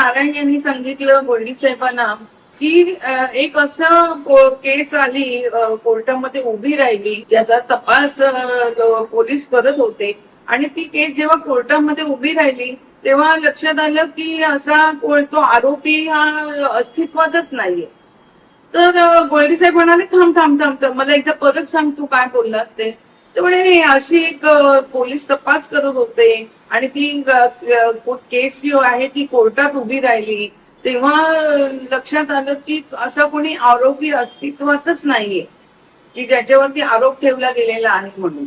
नारायण यांनी सांगितलं गोल्डी साहेबांना की एक असं केस आली कोर्टामध्ये उभी राहिली ज्याचा तपास पोलीस करत होते आणि ती केस जेव्हा कोर्टामध्ये उभी राहिली तेव्हा लक्षात आलं की असा तो आरोपी हा अस्तित्वातच नाहीये. तर गोल्डी साहेब म्हणाले थांब थांब थांब थांब मला एकदा परत सांग तू काय बोललास ते. तर म्हणे अशी एक पोलीस तपास करत होते आणि ती केस जी आहे ती कोर्टात उभी राहिली तेव्हा लक्षात आलं की असा कोणी आरोपी अस्तित्वातच नाहीये की ज्याच्यावरती आरोप ठेवला गेलेला आहे म्हणून.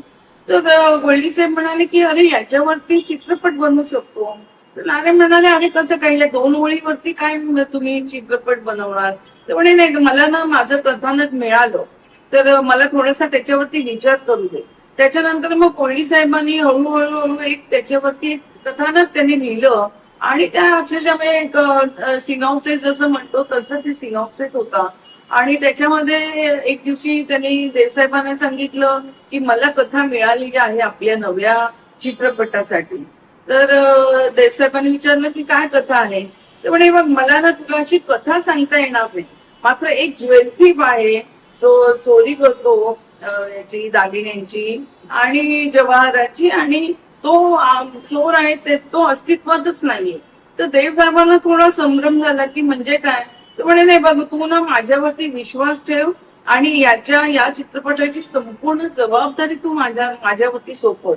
तर गोल्डी साहेब म्हणाले की अरे याच्यावरती चित्रपट बनवू शकतो. तर नारायण म्हणाले अरे कसं काय या 2 ओळीवरती काय तुम्ही चित्रपट बनवणार. तर म्हणे नाही मला ना माझं कथानक मिळालं तर मला थोडासा त्याच्यावरती विचार करू दे. त्याच्यानंतर मग कोळी साहेबांनी हळूहळू एक त्याच्यावरती एक कथानक त्यांनी लिहिलं आणि त्या अक्षरशः म्हणजे एक सिनॉप्सिस जसं म्हणतो तसं ते सिनॉप्सिस होता. आणि त्याच्यामध्ये एक दिवशी त्यांनी देवसाहेबांना सांगितलं की मला कथा मिळालेली आहे आपल्या नव्या चित्रपटासाठी. तर देवसाहेबांनी विचारलं की काय कथा आहे. तर म्हणे बघ मला ना तुला अशी कथा सांगता येणार नाही मात्र एक ज्वेल थीफ आहे तो चोरी करतो याची दागिन्यांची आणि जवाहराची आणि तो चोर आहे ते तो अस्तित्वातच नाहीये. तर देवसाहेबांना थोडा संभ्रम झाला की म्हणजे काय. तर म्हणे नाही बघ तू ना माझ्यावरती विश्वास ठेव आणि या चित्रपटाची संपूर्ण जबाबदारी तू माझ्यावरती सोपव.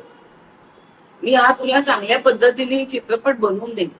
मी हा तुला चांगल्या पद्धतीने चित्रपट बनवून देईन.